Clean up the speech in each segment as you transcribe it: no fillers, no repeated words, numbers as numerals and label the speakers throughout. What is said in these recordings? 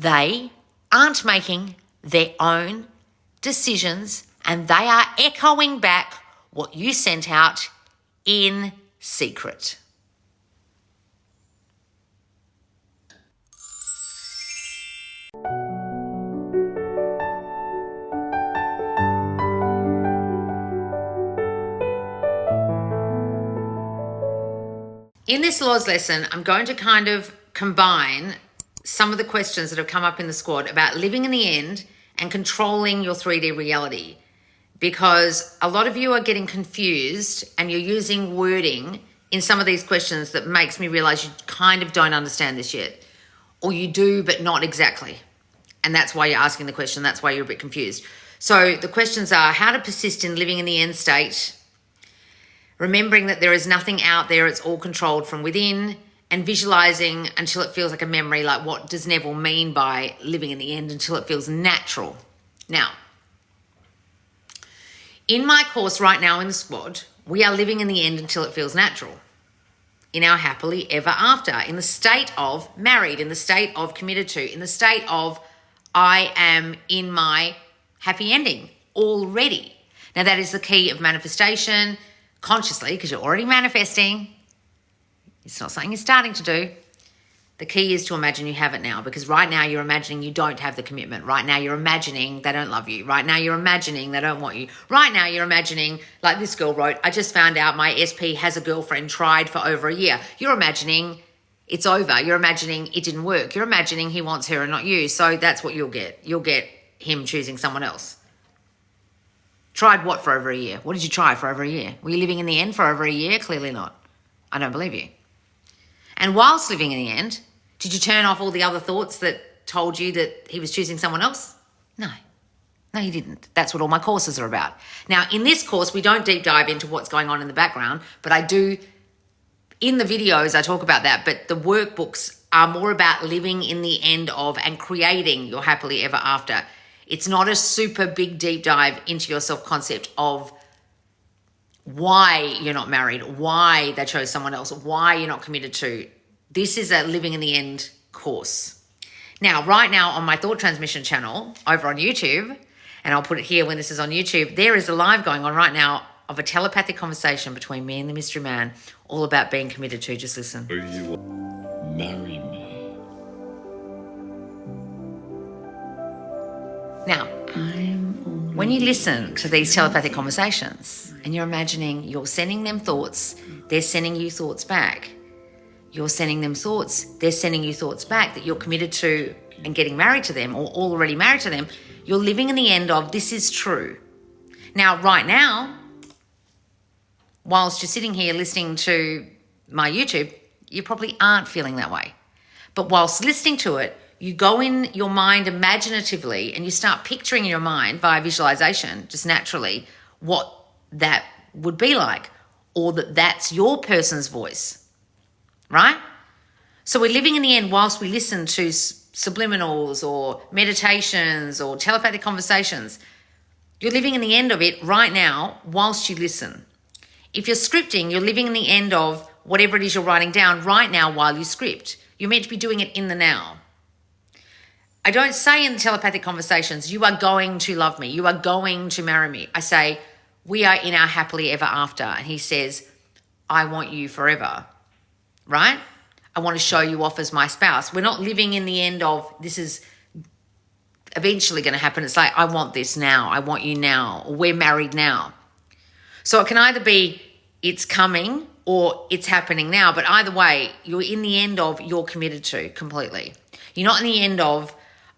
Speaker 1: They aren't making their own decisions, and they are echoing back what you sent out in secret. In this laws lesson, I'm going to kind of combine some of the questions that have come up in the squad about living in the end and controlling your 3D reality, because a lot of you are getting confused and you're using wording in some of these questions that makes me realize you kind of don't understand this yet, or you do, but not exactly. And that's why you're asking the question. That's why you're a bit confused. So the questions are how to persist in living in the end state, remembering that there is nothing out there, it's all controlled from within, and visualizing until it feels like a memory, like what does Neville mean by living in the end until it feels natural. Now, in my course right now in the squad, we are living in the end until it feels natural. In our happily ever after, in the state of married, in the state of committed to, in the state of I am in my happy ending already. Now that is the key of manifestation, consciously, because you're already manifesting. It's not something you're starting to do. The key is to imagine you have it now, because right now you're imagining you don't have the commitment. Right now you're imagining they don't love you. Right now you're imagining they don't want you. Right now you're imagining, like this girl wrote, I just found out my SP has a girlfriend, tried for over a year. You're imagining it's over. You're imagining it didn't work. You're imagining he wants her and not you. So that's what you'll get. You'll get him choosing someone else. Tried what for over a year? What did you try for over a year? Were you living in the end for over a year? Clearly not. I don't believe you. And whilst living in the end, did you turn off all the other thoughts that told you that he was choosing someone else? No. No, you didn't. That's what all my courses are about. Now, in this course, we don't deep dive into what's going on in the background, but I do, in the videos, I talk about that, but the workbooks are more about living in the end of and creating your happily ever after. It's not a super big deep dive into your self-concept of why you're not married, why they chose someone else, why you're not committed to. This is a living in the end course. Now, right now on my Thought Transmission channel over on YouTube, and I'll put it here when this is on YouTube, there is a live going on right now of a telepathic conversation between me and the mystery man, all about being committed to. Just listen.
Speaker 2: Will you marry me?
Speaker 1: Now, when you listen to these telepathic conversations and you're imagining you're sending them thoughts, they're sending you thoughts back. You're sending them thoughts, they're sending you thoughts back that you're committed to and getting married to them or already married to them. You're living in the end of this is true. Now, right now, whilst you're sitting here listening to my YouTube, you probably aren't feeling that way. But whilst listening to it, you go in your mind imaginatively and you start picturing in your mind via visualization, just naturally, what that would be like, or that's your person's voice, right? So we're living in the end whilst we listen to subliminals or meditations or telepathic conversations. You're living in the end of it right now whilst you listen. If you're scripting, you're living in the end of whatever it is you're writing down right now while you script. You're meant to be doing it in the now. I don't say in the telepathic conversations, you are going to love me, you are going to marry me. I say, we are in our happily ever after. And he says, I want you forever, right? I want to show you off as my spouse. We're not living in the end of this is eventually going to happen. It's like, I want this now. I want you now. Or we're married now. So it can either be it's coming or it's happening now. But either way, you're in the end of you're committed to completely. You're not in the end of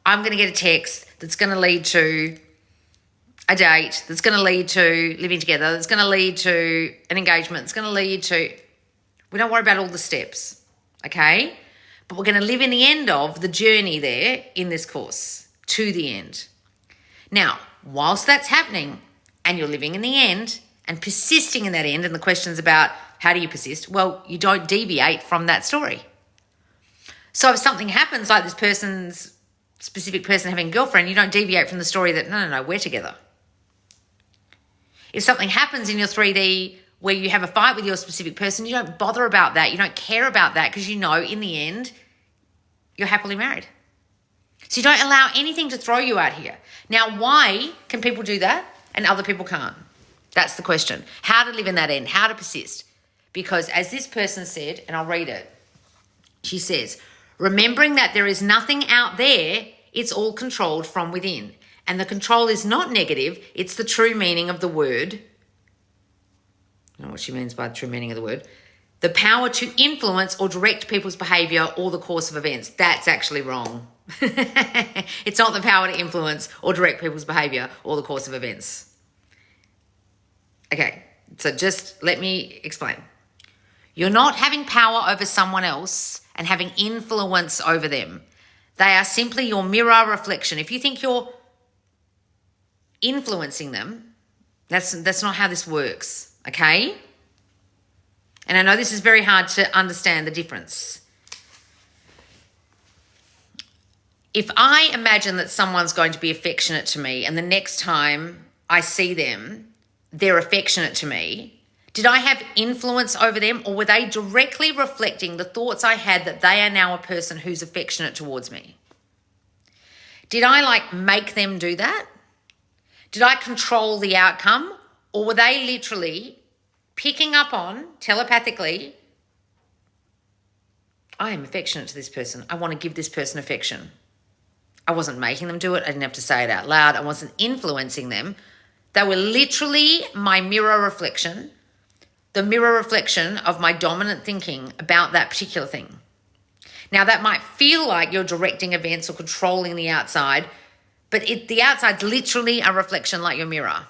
Speaker 1: I'm going to get a text that's going to lead to a date, that's going to lead to living together, that's going to lead to an engagement, it's going to lead to... We don't worry about all the steps, okay? But we're going to live in the end of the journey there in this course to the end. Now, whilst that's happening and you're living in the end and persisting in that end, and the question's about how do you persist? Well, you don't deviate from that story. So if something happens like this specific person having a girlfriend, you don't deviate from the story that, no, we're together. If something happens in your 3D where you have a fight with your specific person, you don't bother about that. You don't care about that because you know in the end, you're happily married. So you don't allow anything to throw you out here. Now, why can people do that and other people can't? That's the question. How to live in that end, how to persist. Because as this person said, and I'll read it, she says, remembering that there is nothing out there, it's all controlled from within. And the control is not negative, it's the true meaning of the word. I don't know what she means by the true meaning of the word. The power to influence or direct people's behaviour or the course of events. That's actually wrong. It's not the power to influence or direct people's behaviour or the course of events. Okay, so just let me explain. You're not having power over someone else and having influence over them. They are simply your mirror reflection. If you think you're influencing them, that's not how this works, okay? And I know this is very hard to understand the difference. If I imagine that someone's going to be affectionate to me and the next time I see them, they're affectionate to me, did I have influence over them, or were they directly reflecting the thoughts I had that they are now a person who's affectionate towards me? Did I make them do that? Did I control the outcome, or were they literally picking up on telepathically, I am affectionate to this person. I want to give this person affection. I wasn't making them do it. I didn't have to say it out loud. I wasn't influencing them. They were literally my mirror reflection, the mirror reflection of my dominant thinking about that particular thing. Now, that might feel like you're directing events or controlling the outside, but the outside's literally a reflection like your mirror.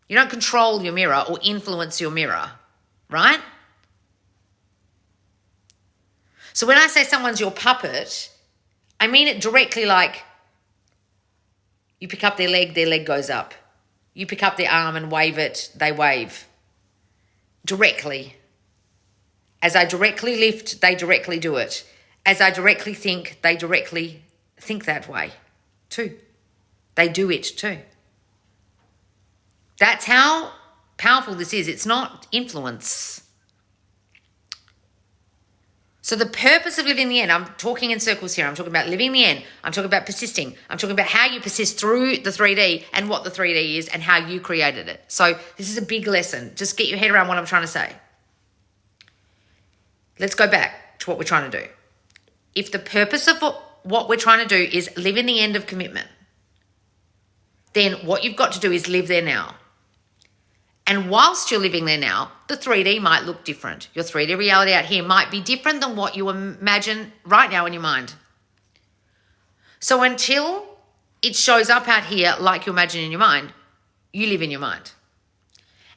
Speaker 1: You don't control your mirror or influence your mirror, right? So when I say someone's your puppet, I mean it directly, like you pick up their leg goes up. You pick up their arm and wave it, they wave. Directly. As I directly lift, they directly do it. As I directly think, they directly think that way too. They do it too. That's how powerful this is. It's not influence. So the purpose of living the end, I'm talking in circles here. I'm talking about living the end. I'm talking about persisting. I'm talking about how you persist through the 3D and what the 3D is and how you created it. So this is a big lesson. Just get your head around what I'm trying to say. Let's go back to what we're trying to do. If the purpose of what we're trying to do is live in the end of commitment, then what you've got to do is live there now. And whilst you're living there now, the 3D might look different. Your 3D reality out here might be different than what you imagine right now in your mind. So until it shows up out here like you imagine in your mind, you live in your mind.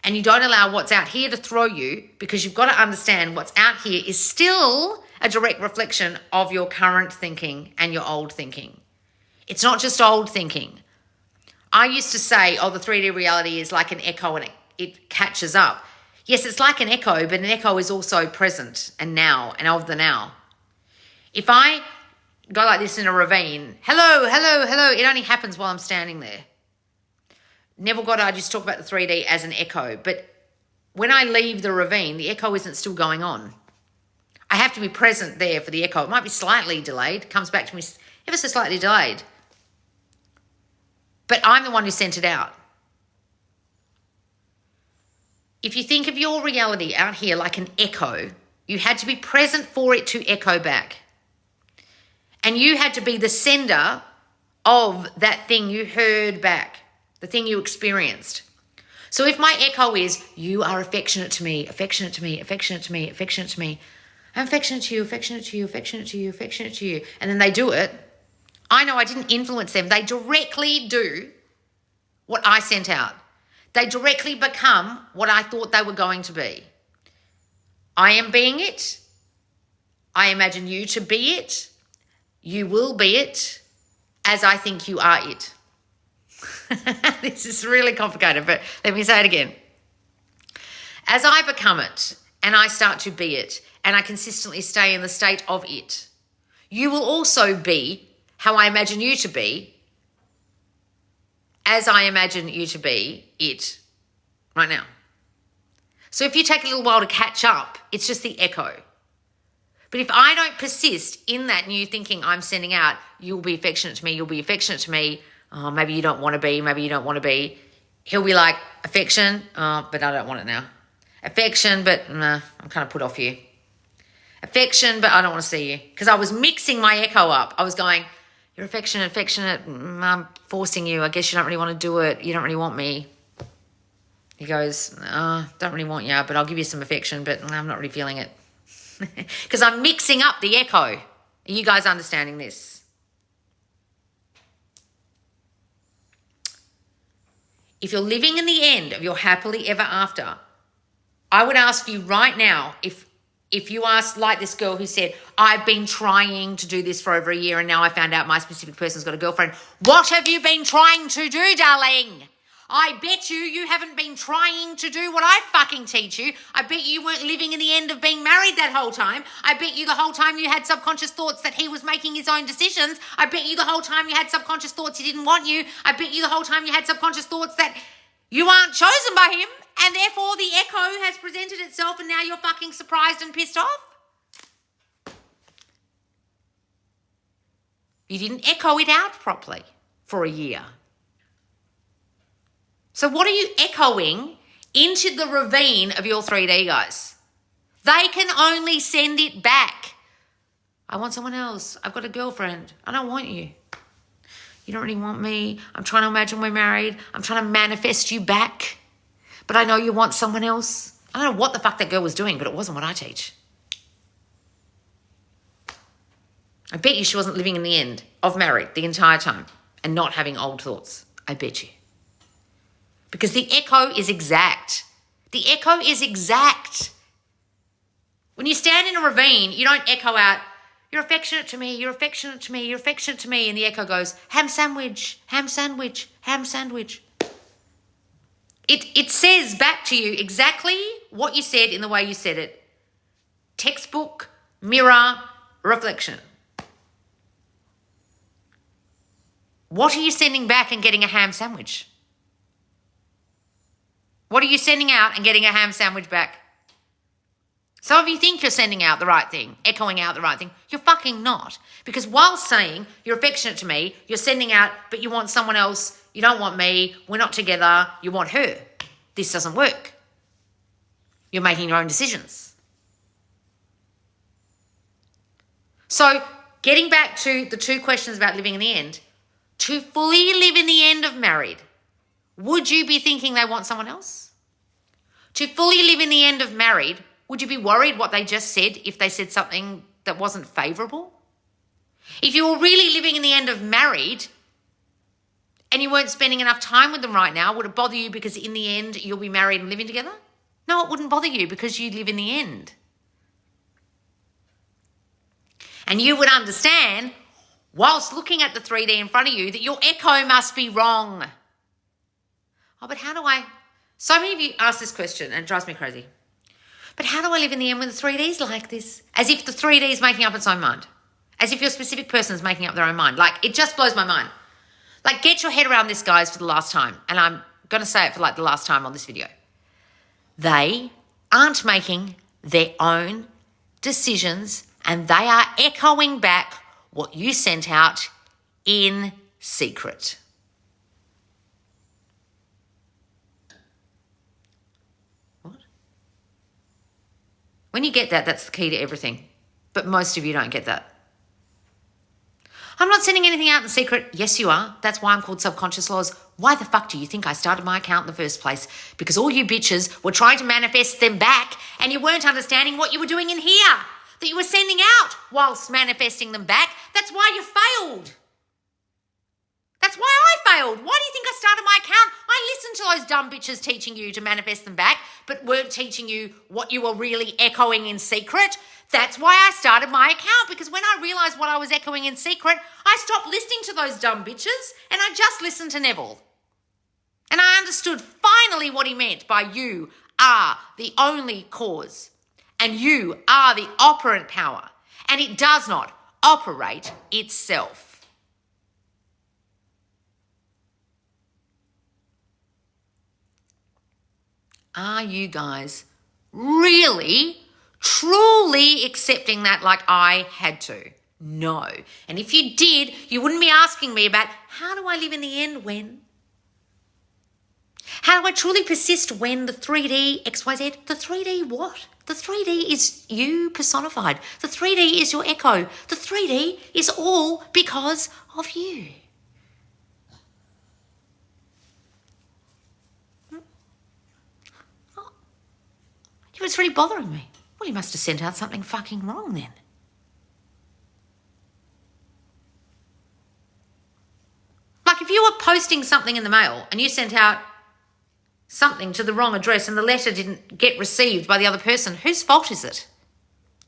Speaker 1: And you don't allow what's out here to throw you, because you've got to understand what's out here is still a direct reflection of your current thinking and your old thinking. It's not just old thinking. I used to say, the 3D reality is like an echo and it catches up. Yes, it's like an echo, but an echo is also present and now and of the now. If I go like this in a ravine, hello, hello, hello, it only happens while I'm standing there. Neville Goddard used to talk about the 3D as an echo, but when I leave the ravine, the echo isn't still going on. I have to be present there for the echo. It might be slightly delayed, comes back to me ever so slightly delayed. But I'm the one who sent it out. If you think of your reality out here like an echo, you had to be present for it to echo back. And you had to be the sender of that thing you heard back, the thing you experienced. So if my echo is, you are affectionate to me, affectionate to me, affectionate to me, affectionate to me, I'm affectionate to you, affectionate to you, affectionate to you, affectionate to you, and then they do it, I know I didn't influence them. They directly do what I sent out. They directly become what I thought they were going to be. I am being it. I imagine you to be it. You will be it as I think you are it. This is really complicated, but let me say it again. As I become it and I start to be it and I consistently stay in the state of it, you will also be how I imagine you to be as I imagine you to be it right now. So if you take a little while to catch up, it's just the echo. But if I don't persist in that new thinking I'm sending out, you'll be affectionate to me, you'll be affectionate to me, oh, maybe you don't want to be, maybe you don't want to be. He'll be like, affection, oh, but I don't want it now. Affection, but nah, I'm kind of put off you. Affection, but I don't want to see you. Because I was mixing my echo up. I was going, you're affectionate, I'm forcing you. I guess you don't really want to do it. You don't really want me. He goes, don't really want you, but I'll give you some affection, but I'm not really feeling it. Because I'm mixing up the echo. Are you guys understanding this? If you're living in the end of your happily ever after, I would ask you right now, if you ask like this girl who said, I've been trying to do this for over a year and now I found out my specific person's got a girlfriend. What have you been trying to do, darling? I bet you haven't been trying to do what I fucking teach you. I bet you weren't living in the end of being married that whole time. I bet you the whole time you had subconscious thoughts that he was making his own decisions. I bet you the whole time you had subconscious thoughts he didn't want you. I bet you the whole time you had subconscious thoughts that you aren't chosen by him, and therefore the echo has presented itself and now you're fucking surprised and pissed off. You didn't echo it out properly for a year. So what are you echoing into the ravine of your 3D, guys? They can only send it back. I want someone else. I've got a girlfriend. I don't want you. You don't really want me. I'm trying to imagine we're married. I'm trying to manifest you back. But I know you want someone else. I don't know what the fuck that girl was doing, but it wasn't what I teach. I bet you she wasn't living in the end of married the entire time and not having old thoughts. I bet you. Because the echo is exact. The echo is exact. When you stand in a ravine, you don't echo out, you're affectionate to me, you're affectionate to me, you're affectionate to me. And the echo goes, ham sandwich, ham sandwich, ham sandwich. It says back to you exactly what you said in the way you said it. Textbook, mirror, reflection. What are you sending back and getting a ham sandwich? What are you sending out and getting a ham sandwich back? Some of you think you're sending out the right thing, echoing out the right thing. You're fucking not. Because while saying you're affectionate to me, you're sending out, but you want someone else, you don't want me, we're not together, you want her. This doesn't work. You're making your own decisions. So getting back to the two questions about living in the end, to fully live in the end of married, would you be thinking they want someone else? To fully live in the end of married, would you be worried what they just said if they said something that wasn't favourable? If you were really living in the end of married and you weren't spending enough time with them right now, would it bother you because in the end you'll be married and living together? No, it wouldn't bother you because you live in the end. And you would understand, whilst looking at the 3D in front of you, that your echo must be wrong. Oh, but how do I... So many of you ask this question and it drives me crazy. But how do I live in the end when the 3D's like this? As if the 3D is making up its own mind. As if your specific person is making up their own mind. Like, it just blows my mind. Like, get your head around this, guys, for the last time. And I'm going to say it for like the last time on this video. They aren't making their own decisions and they are echoing back what you sent out in secret. What? When you get that, that's the key to everything. But most of you don't get that. I'm not sending anything out in secret. Yes, you are. That's why I'm called Subconscious Laws. Why the fuck do you think I started my account in the first place? Because all you bitches were trying to manifest them back and you weren't understanding what you were doing in here. That you were sending out whilst manifesting them back. That's why you failed. That's why I failed. Why do you think I started my account? I listened to those dumb bitches teaching you to manifest them back, but weren't teaching you what you were really echoing in secret. That's why I started my account, because when I realised what I was echoing in secret, I stopped listening to those dumb bitches and I just listened to Neville. And I understood finally what he meant by you are the only cause and you are the operant power and it does not operate itself. Are you guys really truly accepting that like I had to. No. And if you did, you wouldn't be asking me about how do I live in the end when? How do I truly persist when the 3D XYZ? The 3D what? The 3D is you personified. The 3D is your echo. The 3D is all because of you. Oh, it's really bothering me. Well, you must have sent out something fucking wrong then. Like if you were posting something in the mail and you sent out something to the wrong address and the letter didn't get received by the other person, whose fault is it?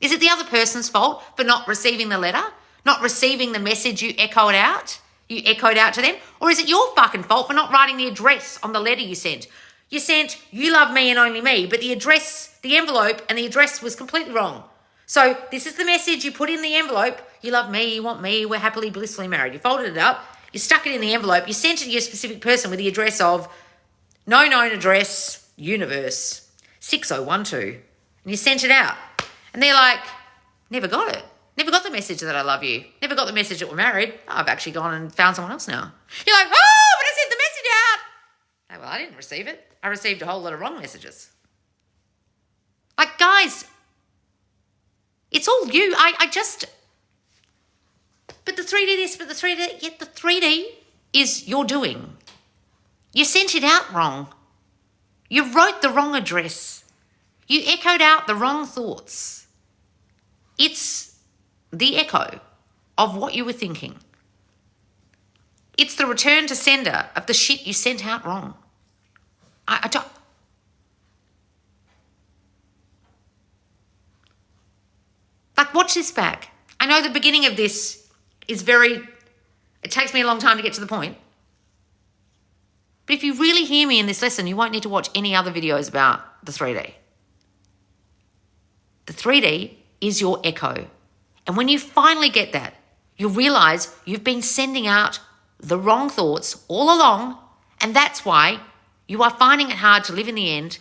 Speaker 1: Is it the other person's fault for not receiving the letter, not receiving the message you echoed out to them? Or is it your fucking fault for not writing the address on the letter you sent? You sent, you love me and only me, but the address, the envelope and the address was completely wrong. So this is the message you put in the envelope. You love me, you want me, we're happily, blissfully married. You folded it up, you stuck it in the envelope, you sent it to your specific person with the address of no known address, universe, 6012. And you sent it out. And they're like, never got it. Never got the message that I love you. Never got the message that we're married. Oh, I've actually gone and found someone else now. You're like, oh, but I sent the message out. Oh, well, I didn't receive it. I received a whole lot of wrong messages. Like, guys, it's all you. But the 3D this, but the 3D, yet the 3D is your doing. You sent it out wrong. You wrote the wrong address. You echoed out the wrong thoughts. It's the echo of what you were thinking. It's the return to sender of the shit you sent out wrong. I don't... Like, watch this back. I know the beginning of this is it takes me a long time to get to the point. But if you really hear me in this lesson, you won't need to watch any other videos about the 3D. The 3D is your echo. And when you finally get that, you'll realise you've been sending out the wrong thoughts all along, and that's why you are finding it hard to live in the end,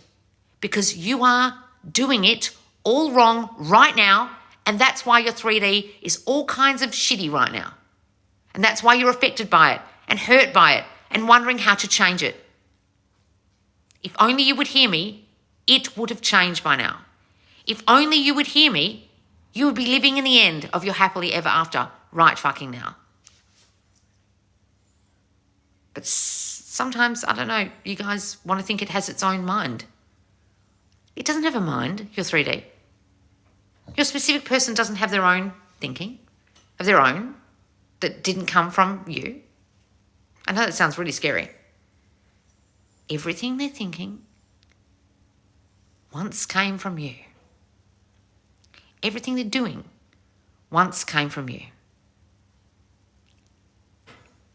Speaker 1: because you are doing it all wrong right now, and that's why your 3D is all kinds of shitty right now. And that's why you're affected by it and hurt by it and wondering how to change it. If only you would hear me, it would have changed by now. If only you would hear me, you would be living in the end of your happily ever after right fucking now. But sometimes, I don't know, you guys want to think it has its own mind. It doesn't have a mind, your 3D. Your specific person doesn't have their own thinking, of their own, that didn't come from you. I know that sounds really scary. Everything they're thinking once came from you. Everything they're doing once came from you.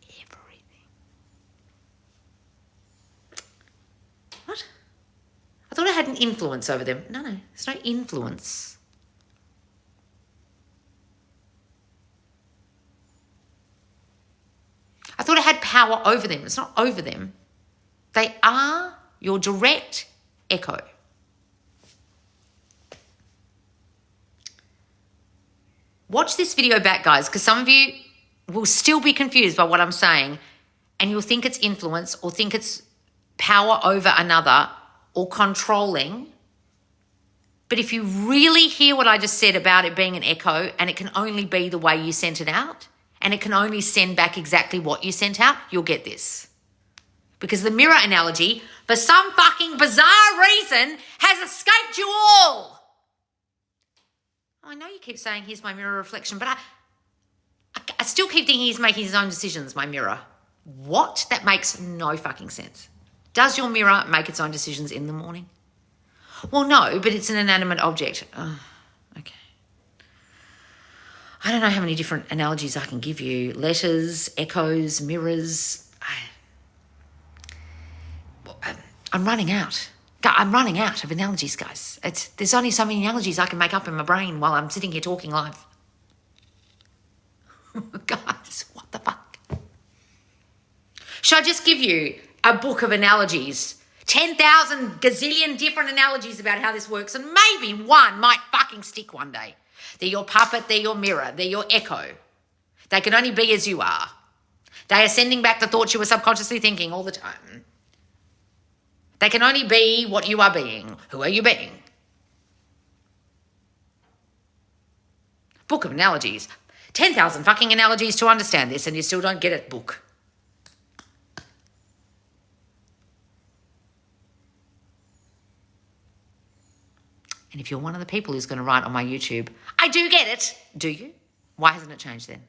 Speaker 1: Everything. What? I thought I had an influence over them. No, there's no influence. I thought I had power over them. It's not over them. They are your direct echo. Watch this video back, guys, because some of you will still be confused by what I'm saying, and you'll think it's influence or think it's power over another or controlling. But if you really hear what I just said about it being an echo, and it can only be the way you sent it out, and it can only send back exactly what you sent out, you'll get this. Because the mirror analogy, for some fucking bizarre reason, has escaped you all. I know you keep saying he's my mirror reflection, but I still keep thinking he's making his own decisions, my mirror. What? That makes no fucking sense. Does your mirror make its own decisions in the morning? Well, no, but it's an inanimate object. Okay. I don't know how many different analogies I can give you. Letters, echoes, mirrors. I'm running out. I'm running out of analogies, guys. There's only so many analogies I can make up in my brain while I'm sitting here talking live. Guys, what the fuck? Should I just give you a book of analogies? 10,000 gazillion different analogies about how this works, and maybe one might fucking fucking stick one day. They're your puppet, they're your mirror, they're your echo. They can only be as you are. They are sending back the thoughts you were subconsciously thinking all the time. They can only be what you are being. Who are you being? Book of analogies. 10,000 fucking analogies to understand this and you still don't get it, book. And if you're one of the people who's going to write on my YouTube, I do get it. Do you? Why hasn't it changed then?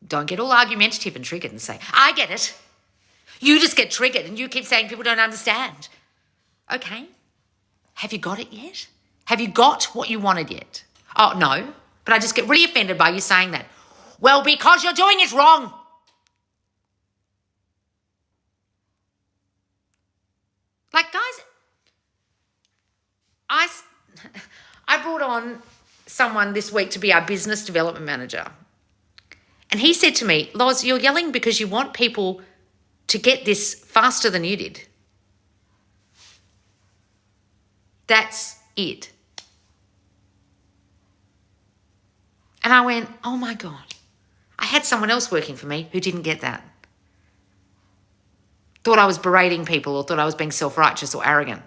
Speaker 1: Don't get all argumentative and triggered and say, I get it. You just get triggered and you keep saying people don't understand. Okay. Have you got it yet? Have you got what you wanted yet? Oh, no. But I just get really offended by you saying that. Well, because you're doing it wrong. Like, guys, I brought on someone this week to be our business development manager. And he said to me, Loz, you're yelling because you want people to get this faster than you did. That's it. And I went, oh my God. I had someone else working for me who didn't get that. Thought I was berating people or thought I was being self-righteous or arrogant.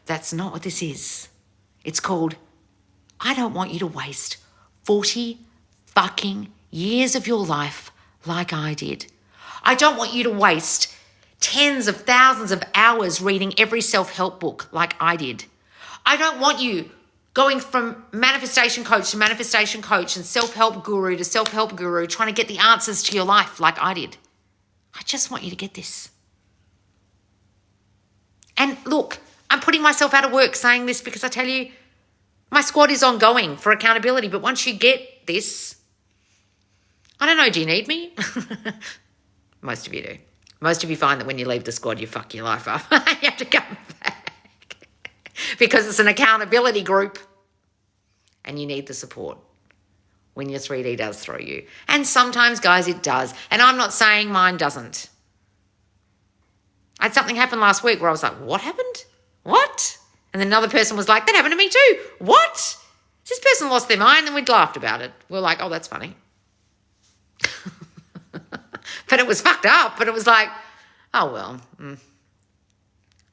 Speaker 1: That's not what this is. It's called, I don't want you to waste 40 fucking years of your life like I did. I don't want you to waste tens of thousands of hours reading every self-help book like I did. I don't want you going from manifestation coach and self-help guru to self-help guru trying to get the answers to your life like I did. I just want you to get this. And look, I'm putting myself out of work saying this because I tell you, my squad is ongoing for accountability. But once you get this, I don't know, do you need me? Most of you do. Most of you find that when you leave the squad, you fuck your life up. You have to come back because it's an accountability group and you need the support when your 3D does throw you. And sometimes, guys, it does. And I'm not saying mine doesn't. I had something happen last week where I was like, what happened? What? And then another person was like, that happened to me too. What? This person lost their mind and we'd laughed about it. We're like, oh, that's funny. But it was fucked up. But it was like, oh, well.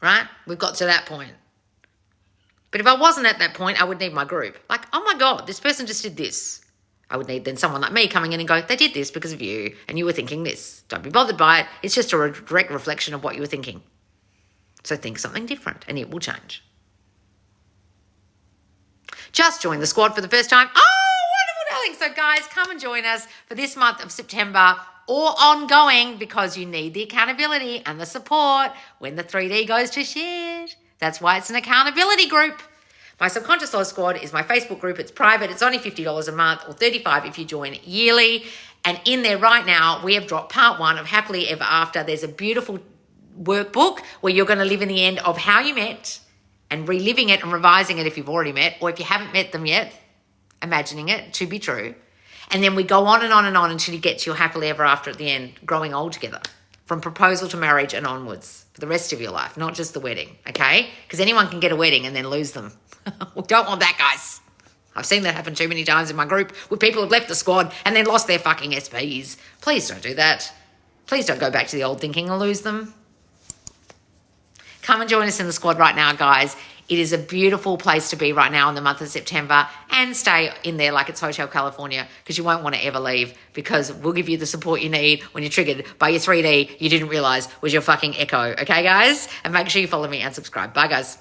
Speaker 1: Right? We've got to that point. But if I wasn't at that point, I would need my group. Like, oh my God, this person just did this. I would need then someone like me coming in and go, they did this because of you and you were thinking this. Don't be bothered by it. It's just a direct reflection of what you were thinking. So think something different and it will change. Just joined the squad for the first time. Oh, wonderful, darling. So guys, come and join us for this month of September or ongoing because you need the accountability and the support when the 3D goes to shit. That's why it's an accountability group. My Subconscious Law Squad is my Facebook group. It's private. It's only $50 a month or $35 if you join yearly. And in there right now, we have dropped part 1 of Happily Ever After. There's a beautiful workbook where you're going to live in the end of how you met and reliving it and revising it if you've already met, or if you haven't met them yet, imagining it to be true. And then we go on and on and on until you get to your happily ever after at the end, growing old together, from proposal to marriage and onwards for the rest of your life, not just the wedding, okay? Because anyone can get a wedding and then lose them. We don't want that, guys. I've seen that happen too many times in my group where people have left the squad and then lost their fucking SPs. Please don't do that. Please don't go back to the old thinking and lose them. Come and join us in the squad right now, guys. It is a beautiful place to be right now in the month of September, and stay in there like it's Hotel California because you won't want to ever leave, because we'll give you the support you need when you're triggered by your 3D you didn't realize was your fucking echo. Okay, guys? And make sure you follow me and subscribe. Bye, guys.